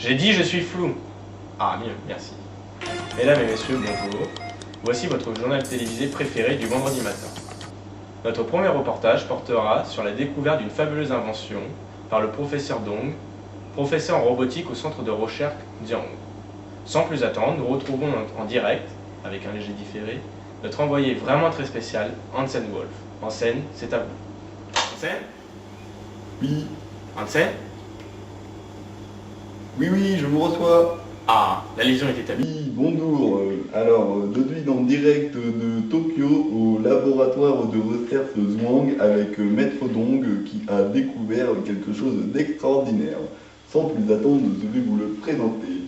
J'ai dit je suis flou. Ah, mieux, merci. Mesdames et messieurs, bonjour. Voici votre journal télévisé préféré du vendredi matin. Notre premier reportage portera sur la découverte d'une fabuleuse invention par le professeur Dong, professeur en robotique au centre de recherche Jiang. Sans plus attendre, nous retrouvons en direct, avec un léger différé, notre envoyé vraiment très spécial, Hansen Wolf. Hansen, c'est à vous. Hansen? Oui, Hansen? oui, je vous reçois. Ah, la liaison est établie. Oui, bonjour. Alors, je suis en direct de Tokyo au laboratoire de recherche Zhuang avec Maître Dong qui a découvert quelque chose d'extraordinaire. Sans plus attendre, je vais vous le présenter.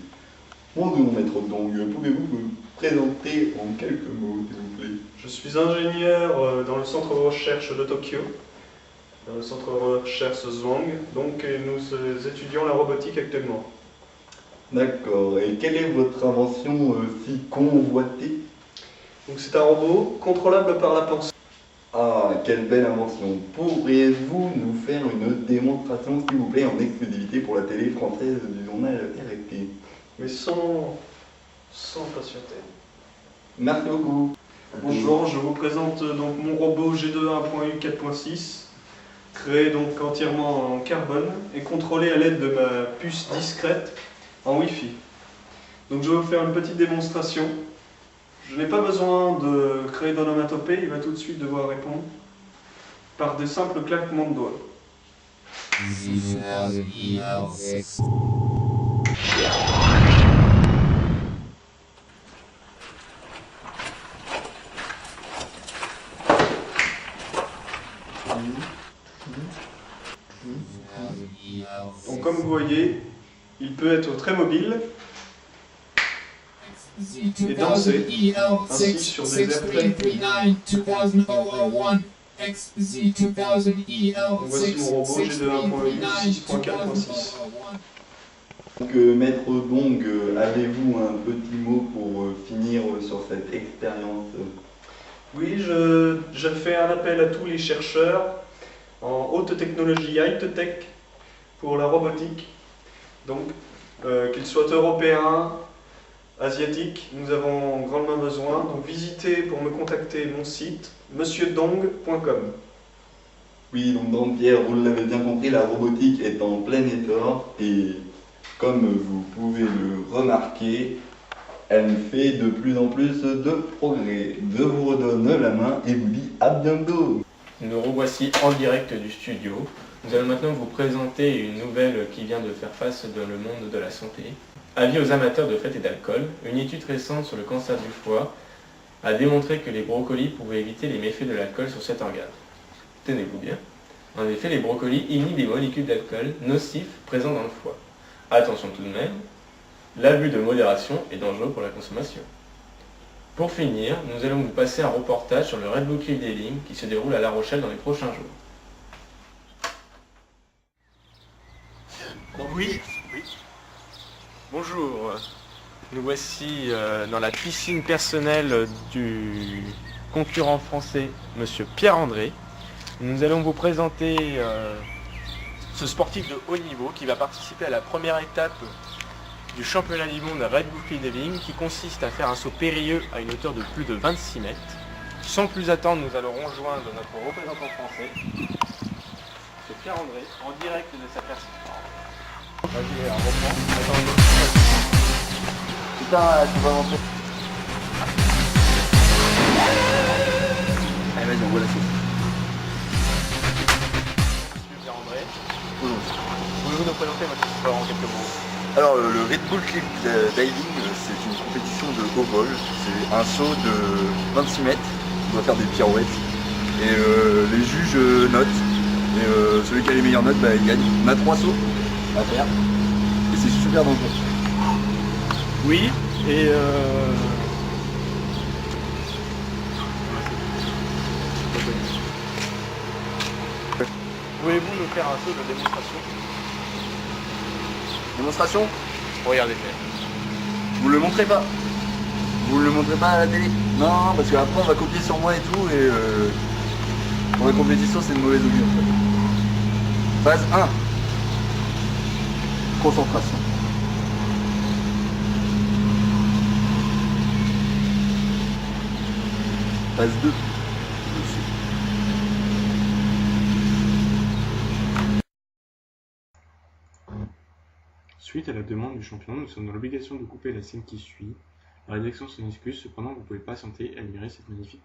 Bonjour Maître Dong, pouvez-vous me présenter en quelques mots, s'il vous plaît? Je suis ingénieur dans le centre de recherche de Tokyo, dans le centre de recherche Zhuang, donc nous étudions la robotique actuellement. D'accord, et quelle est votre invention si convoitée? Donc c'est un robot contrôlable par la pensée. Ah, quelle belle invention! Pourriez-vous nous faire une démonstration, s'il vous plaît, en exclusivité pour la télé française du journal RFT? Mais sans patienter. Merci beaucoup. Bonjour, je vous présente donc mon robot G2 1.U 4.6, créé donc entièrement en carbone et contrôlé à l'aide de ma puce discrète en Wi-Fi. Donc je vais vous faire une petite démonstration. Je n'ai pas besoin de créer d'onomatopée, il va tout de suite devoir répondre par des simples claquements de doigts. Donc comme vous voyez, il peut être très mobile et danser ainsi sur des airs très... Donc voici mon robot G2 1.6.4.6. Donc, Maître Dong, avez-vous un petit mot pour finir sur cette expérience? Oui, je fais un appel à tous les chercheurs en haute technologie, high-tech, pour la robotique. Donc, qu'ils soient européens, asiatiques, nous avons grandement besoin. Donc, visitez pour me contacter mon site, monsieurdong.com. Oui, donc Dong-Pierre, vous l'avez bien compris, la robotique est en plein essor et comme vous pouvez le remarquer, elle fait de plus en plus de progrès. Je vous redonne la main et vous dis à bientôt. Nous revoici en direct du studio. Nous allons maintenant vous présenter une nouvelle qui vient de faire face dans le monde de la santé. Avis aux amateurs de fêtes et d'alcool, une étude récente sur le cancer du foie a démontré que les brocolis pouvaient éviter les méfaits de l'alcool sur cet organe. Tenez-vous bien. En effet, les brocolis inhibent les molécules d'alcool nocifs présents dans le foie. Attention tout de même, l'abus de modération est dangereux pour la consommation. Pour finir, nous allons vous passer un reportage sur le Red Bull Cliff Diving qui se déroule à La Rochelle dans les prochains jours. Oui. Bonjour. Nous voici dans la piscine personnelle du concurrent français, Monsieur Pierre-André. Nous allons vous présenter ce sportif de haut niveau qui va participer à la première étape du championnat du monde Red Bull Cliff Diving qui consiste à faire un saut périlleux à une hauteur de plus de 26 mètres. Sans plus attendre, nous allons rejoindre notre représentant français, M. Pierre-André, en direct de sa personne. Vas-y, reprends. Putain, tu vas rentrer. Allez, vas-y, on voit la sauce. M. Pierre-André, Bonjour. pouvez-vous nous présenter votre sport en quelques mots? Alors, le Red Bull Cliff Diving, c'est une compétition de haut vol. C'est un saut de 26 mètres. On doit faire des pirouettes. Et les juges notent. Et celui qui a les meilleures notes, bah, il gagne. On a 3 sauts à faire. Et c'est super dangereux. Oui, et pouvez-vous nous faire un saut de démonstration? Démonstration? Regardez faire. Vous le montrez pas? Vous le montrez pas à la télé? Non, parce qu'après on va copier sur moi et tout, et pour la compétition c'est une mauvaise augure. En fait. Phase 1. Concentration. Phase 2. Suite à la demande du champion, nous sommes dans l'obligation de couper la scène qui suit. La rédaction s'en excuse, cependant vous pouvez patienter et admirer cette magnifique.